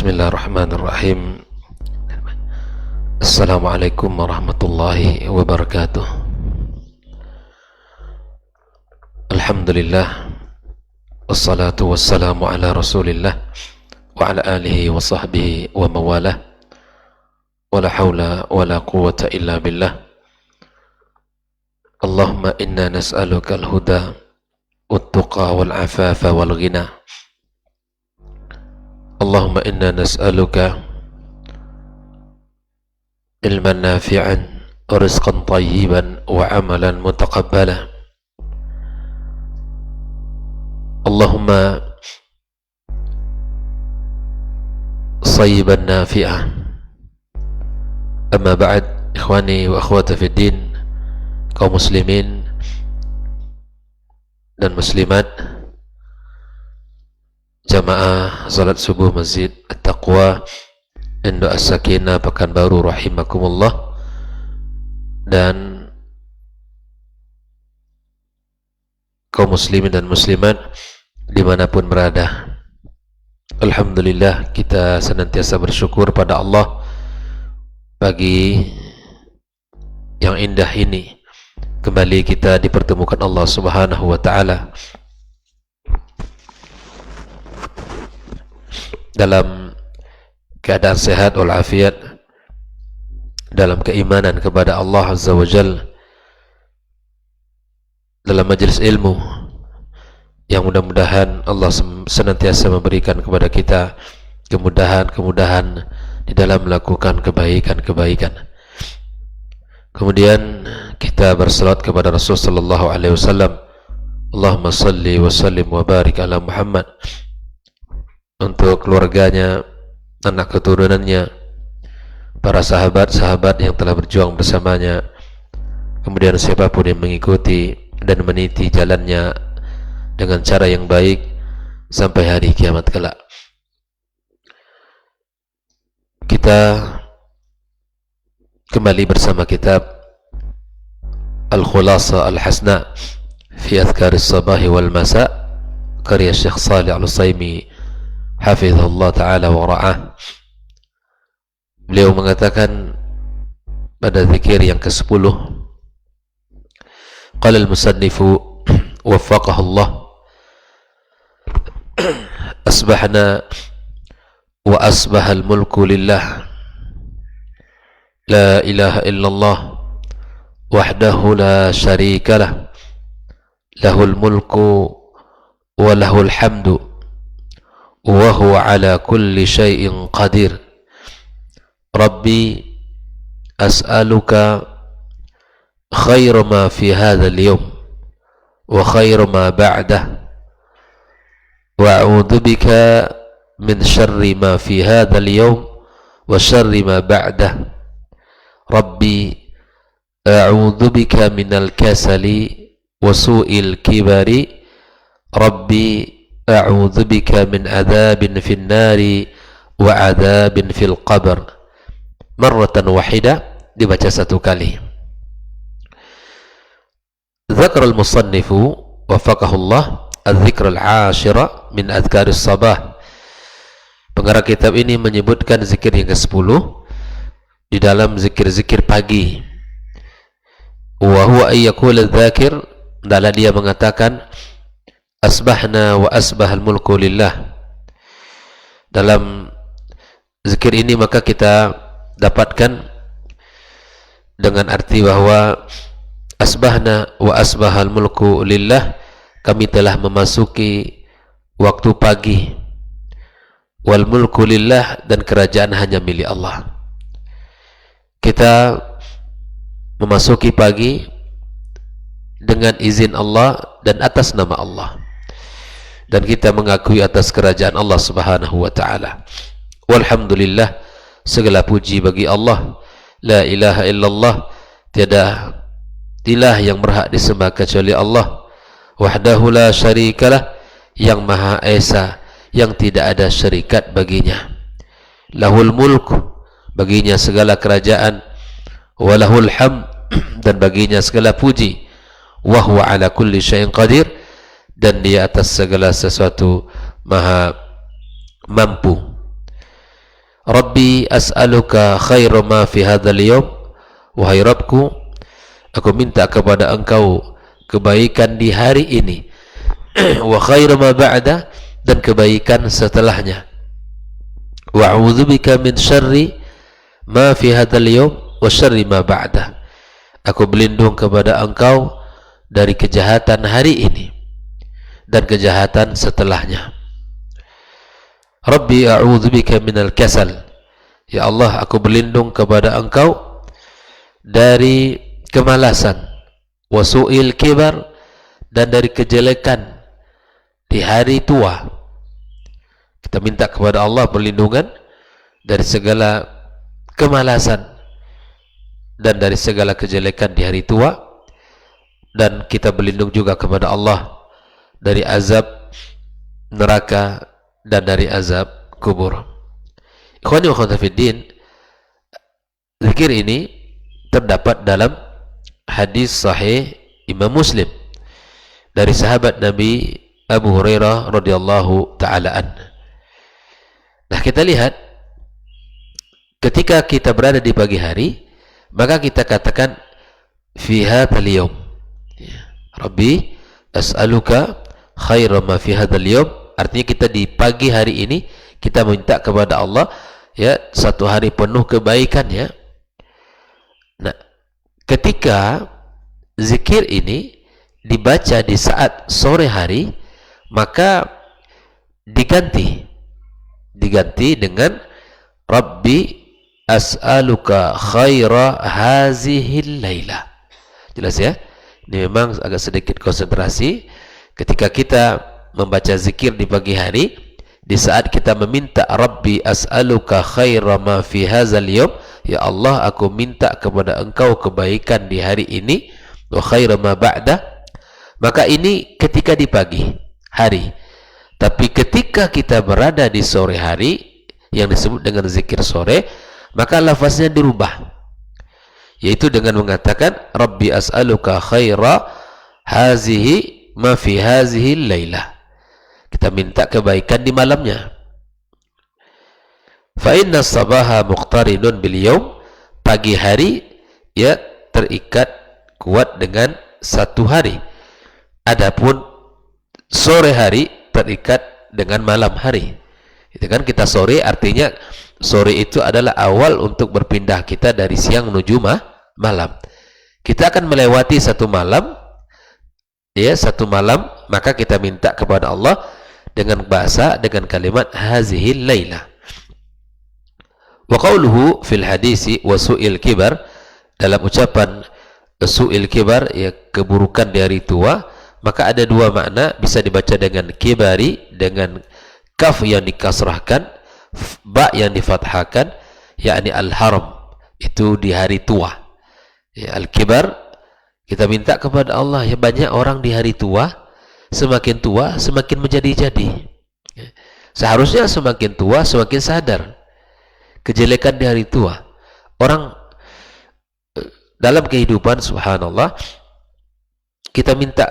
Bismillahirrahmanirrahim. Assalamualaikum warahmatullahi wabarakatuh. Alhamdulillah, wassalatu wassalamu ala rasulillah wa ala alihi wa sahbihi wa mawalah, wa la hawla wa la quwwata illa billah. Allahumma inna nas'aluka al-huda wat-tuqa wal-afafa wal-ghina. Allahumma inna nas'aluka ilman nafi'an wa rizqan tayyiban wa amalan mutaqabbala. Allahumma sayyiban nafi'ah. Amma ba'd, ikhwani wa akhwati fid din, kaum muslimin dan muslimat, jamaah salat subuh Masjid At-Taqwa Indo As-Sakinah Pekanbaru rahimakumullah, dan kaum muslimin dan muslimat dimanapun berada. Alhamdulillah, kita senantiasa bersyukur pada Allah pagi yang indah ini. Kembali kita dipertemukan Allah Subhanahu wa ta'ala dalam keadaan sehat walafiat, dalam keimanan kepada Allah Azza wa Jal, dalam majlis ilmu yang mudah-mudahan Allah senantiasa memberikan kepada kita kemudahan-kemudahan di dalam melakukan kebaikan-kebaikan. Kemudian kita bersalat kepada Rasul sallallahu alaihi wasallam. Allahumma salli wa sallim wa barik ala Muhammad, untuk keluarganya, anak keturunannya, para sahabat-sahabat yang telah berjuang bersamanya, kemudian siapapun yang mengikuti dan meniti jalannya dengan cara yang baik sampai hari kiamat kelak. Kita kembali bersama kitab Al-Khulasa Al-Hasna fi Adhkar As-Sabahi wal Masa, karya Syekh Shalih Al-Utsaimin hafizahullah ta'ala wa ra'ah. Beliau mengatakan pada zikir yang ke-10, qala al-musannifu waffaqahullah, asbahna wa asbaha al-mulku lillah, la ilaha illallah wahdahu la sharika lah, lahul mulku wa lahul hamdu wa huwa ala kulli syai'in qadir. Rabbi as'aluka khairu ma fi hadha al-yawm wa khairu ma ba'dah, wa a'udhu bika min syarri ma fi hadha al-yawm wa syarri ma ba'dah. Rabbi a'udhu bika min al-kasali wa su'il kibari. Rabbi a'udzu bika min adzabin fin nari wa adzabin fil qabr. Marratan wahida, dibaca satu kali. Dzakara al-musannifu wafaqahullah adz-dzikr al-'ashira min adhkar as-sabah. Pengarang kitab ini menyebutkan zikir yang ke-10 di dalam zikir-zikir pagi. Wa huwa ay yaqul adz-dzakir, adalah dia mengatakan asbahna wa asbahal mulku lillah. Dalam zikir ini maka kita dapatkan dengan arti bahwa asbahna wa asbahal mulku lillah, kami telah memasuki waktu pagi, wal mulku lillah, dan kerajaan hanya milik Allah. Kita memasuki pagi dengan izin Allah dan atas nama Allah, dan kita mengakui atas kerajaan Allah Subhanahu wa ta'ala. Walhamdulillah, segala puji bagi Allah. La ilaha illallah, tiada ilah yang berhak disembah kecuali Allah. Wahdahu la syarikalah, yang maha esa, yang tidak ada syarikat baginya. Lahul mulk, baginya segala kerajaan. Walahul hamd, dan baginya segala puji. Wa huwa ala kulli syai'in qadir, dan dia atas segala sesuatu maha mampu. Rabbi as'aluka khairu ma fi hadzal yawm, wahai Rabbku, aku minta kepada Engkau kebaikan di hari ini, wa khairu ma ba'da, dan kebaikan setelahnya, wa a'udzubika min syarri ma fi hadzal yawm wa syarri ma ba'da, aku berlindung kepada Engkau dari kejahatan hari ini dan kejahatan setelahnya. Rabbi a'udzubika minal kasal, ya Allah, aku berlindung kepada Engkau dari kemalasan, wa su'il kibar, dan dari kejelekan di hari tua. Kita minta kepada Allah perlindungan dari segala kemalasan dan dari segala kejelekan di hari tua, dan kita berlindung juga kepada Allah dari azab neraka dan dari azab kubur. Ikhwani wa akhwati fiddin, zikir ini terdapat dalam hadis sahih Imam Muslim dari sahabat Nabi Abu Hurairah radhiyallahu taala an. Nah, kita lihat ketika kita berada di pagi hari, maka kita katakan fi hadzal yaum, Rabbi as'aluka khairu ma fi hadzal yaum. Artinya kita di pagi hari ini kita minta kepada Allah, ya, satu hari penuh kebaikan, ya. Nah, ketika zikir ini dibaca di saat sore hari, maka diganti dengan Rabbi as'aluka khaira hazihil laila. Jelas, ya? Ini memang agak sedikit konsentrasi ketika kita membaca zikir di pagi hari. Di saat kita meminta Rabbi as'aluka khaira ma fi hadzal yawm, ya Allah, aku minta kepada Engkau kebaikan di hari ini, wa khaira ma ba'da, maka ini ketika di pagi hari. Tapi ketika kita berada di sore hari yang disebut dengan zikir sore, maka lafaznya dirubah, yaitu dengan mengatakan Rabbi as'aluka khaira hazihi ma fi hazihi lailah. Kita minta kebaikan di malamnya. Fa inna sabaha muqtarinun bil yaum, pagi hari, ya, terikat kuat dengan satu hari. Adapun sore hari terikat dengan malam hari. Itu kan, kita sore, artinya sore itu adalah awal untuk berpindah kita dari siang menuju malam. Kita akan melewati satu malam, ya, satu malam, maka kita minta kepada Allah dengan bahasa, dengan kalimat hazihil laila. Wa qawluhu fil hadisi wa su'il kibar, dalam ucapan su'il kibar, ya, keburukan di hari tua, maka ada dua makna, bisa dibaca dengan kibari, dengan kaf yang dikasrahkan, ba yang difathahkan, yakni al-haram, itu di hari tua, ya, al-kibar. Kita minta kepada Allah, ya, banyak orang di hari tua, semakin tua semakin menjadi-jadi. Seharusnya semakin tua semakin sadar kejelekan di hari tua. Orang dalam kehidupan, subhanallah, kita minta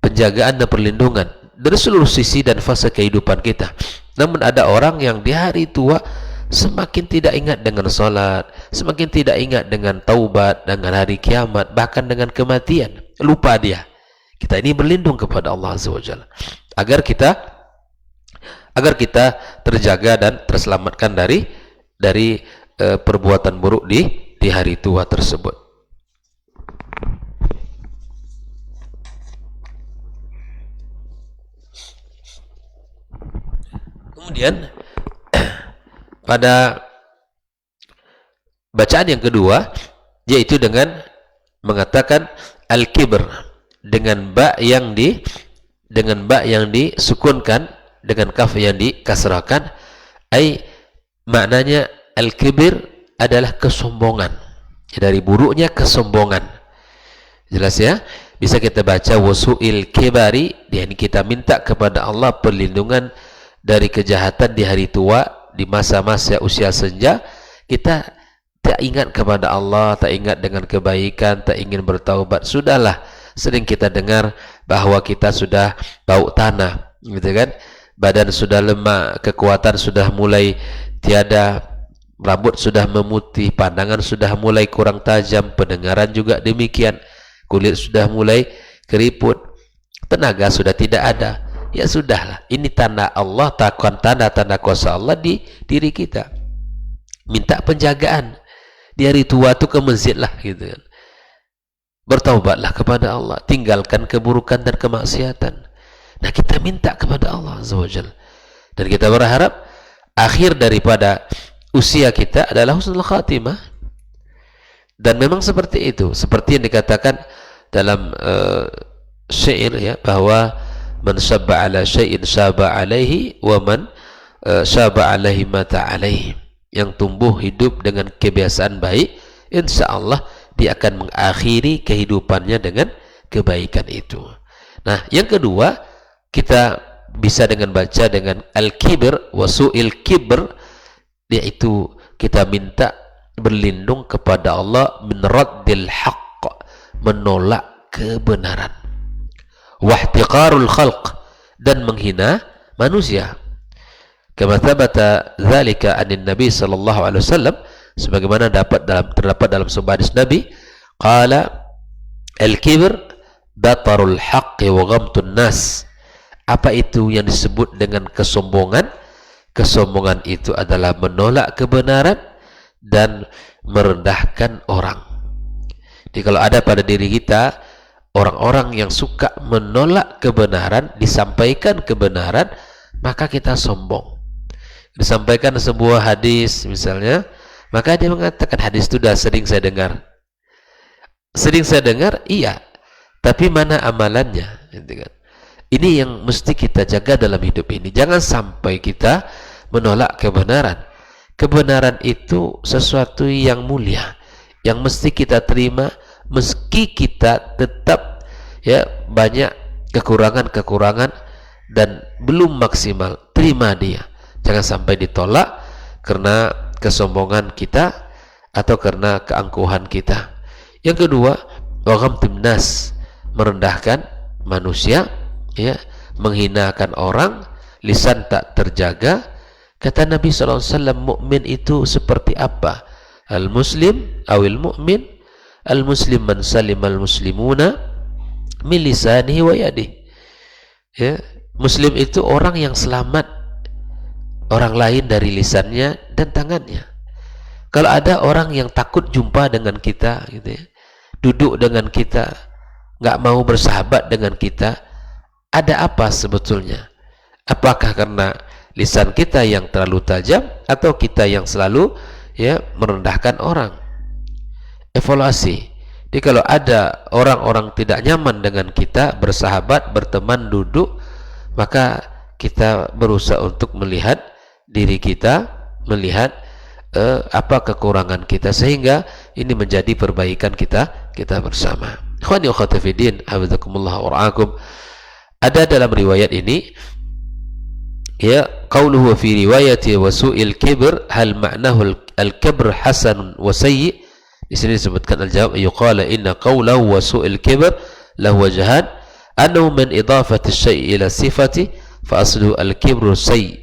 penjagaan dan perlindungan dari seluruh sisi dan fase kehidupan kita. Namun ada orang yang di hari tua semakin tidak ingat dengan salat, semakin tidak ingat dengan taubat, dengan hari kiamat, bahkan dengan kematian. Lupa dia. Kita ini berlindung kepada Allah Azza wa Jalla agar kita terjaga dan terselamatkan dari perbuatan buruk di hari tua tersebut. Kemudian pada bacaan yang kedua, yaitu dengan mengatakan al-kibr dengan ba yang disukunkan, dengan kaf yang dikasrahkan, maknanya al-kibr adalah kesombongan, dari buruknya kesombongan. Jelas, ya? Bisa kita baca wasu'il kibari, yakni kita minta kepada Allah perlindungan dari kejahatan di hari tua, di masa-masa usia senja. Kita tak ingat kepada Allah, tak ingat dengan kebaikan, tak ingin bertaubat. Sudahlah, sering kita dengar bahwa kita sudah bau tanah, gitu kan? Badan sudah lemah, kekuatan sudah mulai tiada, rambut sudah memutih, pandangan sudah mulai kurang tajam, pendengaran juga demikian, kulit sudah mulai keriput, tenaga sudah tidak ada. Ya sudahlah, ini tanda Allah, tanda-tanda kuasa Allah di diri kita. Minta penjagaan. Di hari tua itu ke masjid lah gitu kan. Bertaubatlah kepada Allah, tinggalkan keburukan dan kemaksiatan. Nah, kita minta kepada Allah Azza wa Jalla. Dan kita berharap akhir daripada usia kita adalah husnul khatimah. Dan memang seperti itu, seperti yang dikatakan dalam syair ya, bahwa man syabba ala syai'in syaba alaihi wa man syaba alaihi mata alaihi. Yang tumbuh hidup dengan kebiasaan baik, insya Allah dia akan mengakhiri kehidupannya dengan kebaikan itu. Nah, yang kedua, kita bisa dengan baca dengan al-kibr wa su'il kibr, yaitu kita minta berlindung kepada Allah min raddil haqq, menolak kebenaran, wahtiqarul khalq, dan menghina manusia. Kama thabata dzalika anin Nabi sallallahu alaihi wasallam, sebagaimana terdapat dalam sebuah hadis Nabi, qala al-kibr batarul haqqi wa ghamtun nas. Apa itu yang disebut dengan kesombongan? Kesombongan itu adalah menolak kebenaran dan merendahkan orang. Jadi kalau ada pada diri kita orang-orang yang suka menolak kebenaran, disampaikan kebenaran, maka kita sombong. Disampaikan sebuah hadis misalnya, maka dia mengatakan hadis itu sudah sering saya dengar. Sering saya dengar, iya, tapi mana amalannya? Ini yang mesti kita jaga dalam hidup ini. Jangan sampai kita menolak kebenaran. Kebenaran itu sesuatu yang mulia, yang mesti kita terima, meski kita tetap ya banyak kekurangan-kekurangan dan belum maksimal. Terima dia. Jangan sampai ditolak karena kesombongan kita atau karena keangkuhan kita. Yang kedua, waghamtun nas, merendahkan manusia, ya, menghinakan orang, lisan tak terjaga. Kata Nabi SAW, mukmin itu seperti apa? Al-muslim awil mu'min, al-muslim man salimal muslimuna min lisanihi wa yadihi. Ya, muslim itu orang yang selamat orang lain dari lisannya dan tangannya. Kalau ada orang yang takut jumpa dengan kita gitu ya, duduk dengan kita, nggak mau bersahabat dengan kita, ada apa sebetulnya? Apakah karena lisan kita yang terlalu tajam atau kita yang selalu ya merendahkan orang? Evaluasi. Jadi kalau ada orang-orang tidak nyaman dengan kita, bersahabat, berteman, duduk, maka kita berusaha untuk melihat diri kita, melihat apa kekurangan kita, sehingga ini menjadi perbaikan kita bersama. Ikhwani wa akhwati fi din, hafizakumullah wa ra'akum. Ada dalam riwayat ini ya, qauluhu fi riwayati wa su'il kibr hal ma'nahu al-kibr hasan wa sayyi. Di sini disebutkan al-jawab yuqala inna qawlahu wa su'il kibr lahu wajhan annahu min idafati asy-syai' ila sifati fa aslu al-kibru sayyi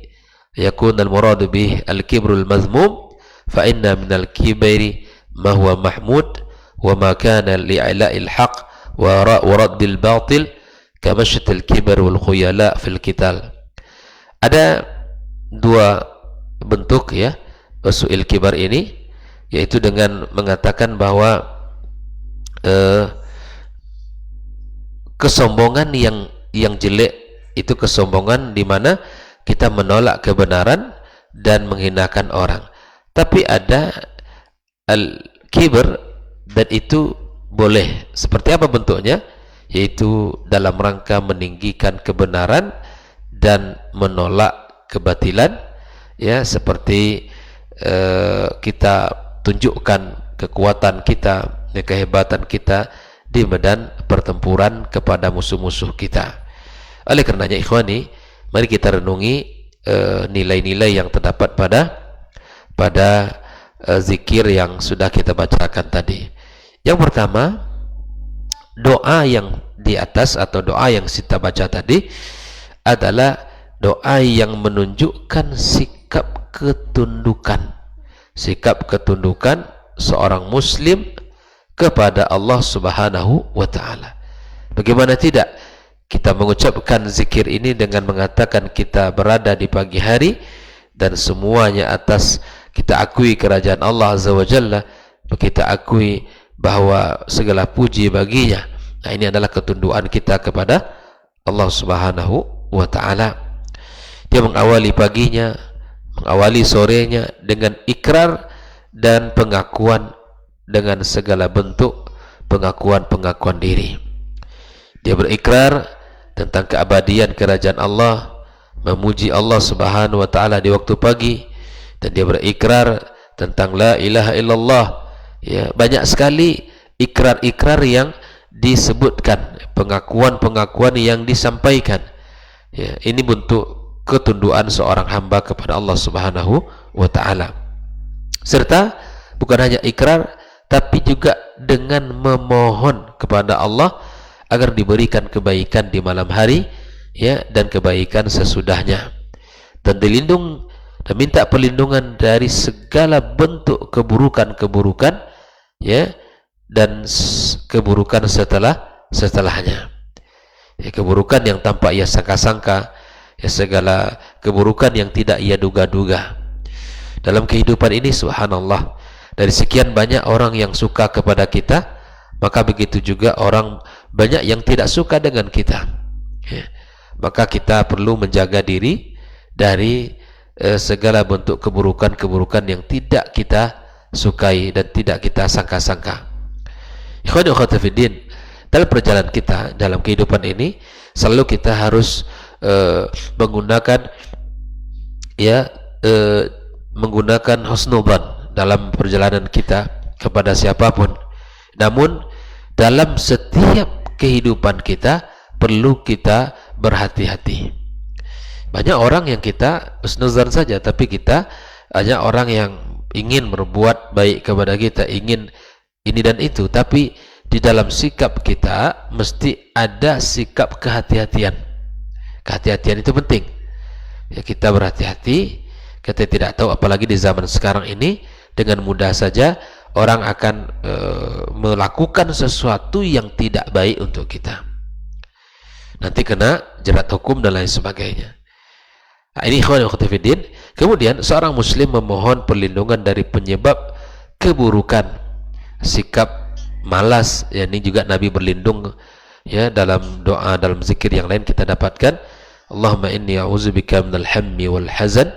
yakun al-murad bih al-kibru al-madhmum fa inna min al-kibri ma huwa mahmud wa ma kana li'ila'il haqq wa raddil batil kamashat al-kibr wal khuyala fil qital. Ada dua bentuk ya su'il kibar ini, yaitu dengan mengatakan bahwa kesombongan yang jelek itu kesombongan di mana kita menolak kebenaran dan menghinakan orang. Tapi ada al-kibr, dan itu boleh. Seperti apa bentuknya? Yaitu dalam rangka meninggikan kebenaran dan menolak kebatilan, ya, seperti kita tunjukkan kekuatan kita, kehebatan kita di medan pertempuran kepada musuh-musuh kita. Oleh karenanya ikhwani, mari kita renungi nilai-nilai yang terdapat pada zikir yang sudah kita bacakan tadi. Yang pertama, doa yang di atas atau doa yang kita baca tadi adalah doa yang menunjukkan sikap ketundukan, sikap ketundukan seorang muslim kepada Allah Subhanahu wa ta'ala. Bagaimana tidak kita mengucapkan zikir ini dengan mengatakan kita berada di pagi hari dan semuanya atas kita akui kerajaan Allah Azza wa Jalla, kita akui bahwa segala puji baginya. Nah, ini adalah ketundukan kita kepada Allah Subhanahu wa ta'ala. Dia mengawali paginya, mengawali sorenya dengan ikrar dan pengakuan dengan segala bentuk pengakuan diri. Dia berikrar tentang keabadian kerajaan Allah, memuji Allah Subhanahu wa ta'ala di waktu pagi, dan dia berikrar tentang la ilaha illallah. Ya, banyak sekali ikrar-ikrar yang disebutkan, pengakuan-pengakuan yang disampaikan. Ya, ini bentuk ketundukan seorang hamba kepada Allah Subhanahu wa ta'ala. Serta bukan hanya ikrar, tapi juga dengan memohon kepada Allah agar diberikan kebaikan di malam hari, ya, dan kebaikan sesudahnya, dan dilindung dan minta perlindungan dari segala bentuk keburukan-keburukan, ya, dan keburukan setelahnya. Ya, keburukan yang tanpa ia sangka-sangka, ya, segala keburukan yang tidak ia duga-duga. Dalam kehidupan ini, subhanallah, dari sekian banyak orang yang suka kepada kita, maka begitu juga orang banyak yang tidak suka dengan kita. Ya. Maka kita perlu menjaga diri dari segala bentuk keburukan-keburukan yang tidak kita sukai dan tidak kita sangka-sangka. Ikhwani wa akhwati fiddin, dalam perjalanan kita dalam kehidupan ini selalu kita harus menggunakan menggunakan husnudzan dalam perjalanan kita kepada siapapun. Namun dalam setiap kehidupan kita perlu kita berhati-hati. Banyak orang yang kita husnudzan saja, tapi kita banyak orang yang ingin berbuat baik kepada kita, ingin ini dan itu, tapi di dalam sikap kita mesti ada sikap kehati-hatian. Kehati-hatian itu penting. Ya, kita berhati-hati. Kita tidak tahu, apalagi di zaman sekarang ini dengan mudah saja orang akan melakukan sesuatu yang tidak baik untuk kita. Nanti kena jerat hukum dan lain sebagainya. Nah, ini ikhwan wa akhwat fiddin. Kemudian seorang muslim memohon perlindungan dari penyebab keburukan, sikap malas. Ya, ini juga Nabi berlindung, ya, dalam doa, dalam zikir yang lain kita dapatkan, Allahumma inni a'udzubika minal hammi wal hazan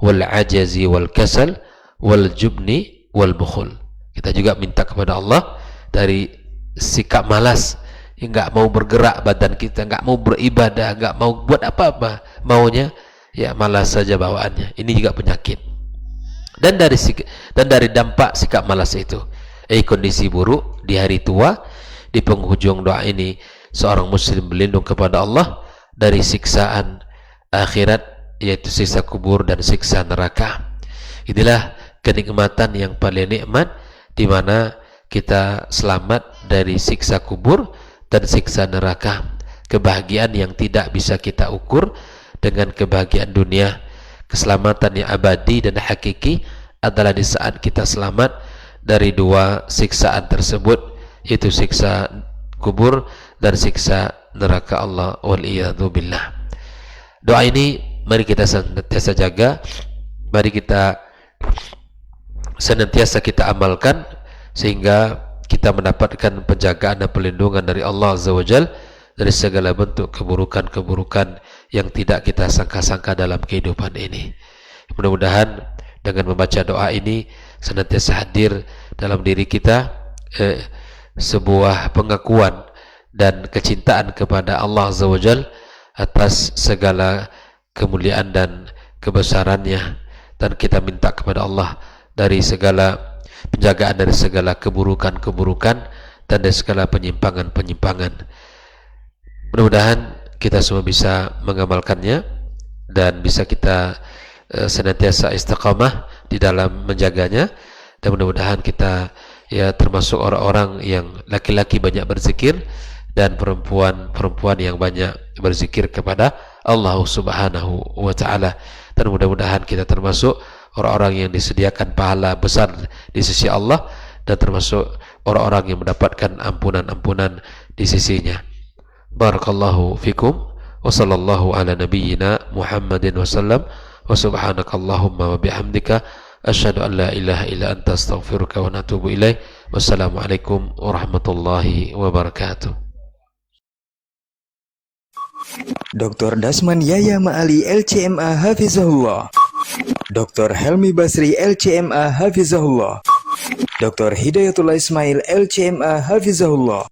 wal ajazi wal kasal wal jubni wal bukhul. Kita juga minta kepada Allah dari sikap malas, nggak mau bergerak badan kita, nggak mau beribadah, nggak mau buat apa-apa, maunya ya malas saja bawaannya. Ini juga penyakit. Dan dari dampak sikap malas itu, kondisi buruk di hari tua, di penghujung doa ini seorang muslim berlindung kepada Allah dari siksaan akhirat, yaitu siksa kubur dan siksa neraka. Inilah kenikmatan yang paling nikmat, di mana kita selamat dari siksa kubur dan siksa neraka. Kebahagiaan yang tidak bisa kita ukur dengan kebahagiaan dunia. Keselamatan yang abadi dan hakiki adalah di saat kita selamat dari dua siksaan tersebut, yaitu siksa kubur dan siksa neraka Allah wal-iyadzu billah. Doa ini mari kita senantiasa jaga, mari kita senantiasa kita amalkan, sehingga kita mendapatkan penjagaan dan perlindungan dari Allah Azza wa Jalla dari segala bentuk keburukan-keburukan yang tidak kita sangka-sangka dalam kehidupan ini. Mudah-mudahan dengan membaca doa ini senantiasa hadir dalam diri kita sebuah pengakuan dan kecintaan kepada Allah Azza wa Jalla atas segala kemuliaan dan kebesarannya, dan kita minta kepada Allah dari segala penjagaan dari segala keburukan-keburukan dan dari segala penyimpangan-penyimpangan. Mudah-mudahan kita semua bisa mengamalkannya dan bisa kita senantiasa istiqamah di dalam menjaganya, dan mudah-mudahan kita ya termasuk orang-orang yang laki-laki banyak berzikir dan perempuan-perempuan yang banyak berzikir kepada Allah Subhanahu wa ta'ala. Dan mudah-mudahan kita termasuk orang-orang yang disediakan pahala besar di sisi Allah, dan termasuk orang-orang yang mendapatkan ampunan-ampunan di sisinya. Barakallahu fikum wa sallallahu ala nabiyyina Muhammadin wa sallam wa subhanakallahumma wa bihamdika asyhadu an la ilaha illa anta astaghfiruka wa atubu ilaik. Wassalamualaikum warahmatullahi wabarakatuh. Dr. Dasman Yaya Ma'ali LCMA Hafizahullah, Dr. Helmi Basri LCMA Hafizahullah, Dr. Hidayatullah Ismail LCMA Hafizahullah.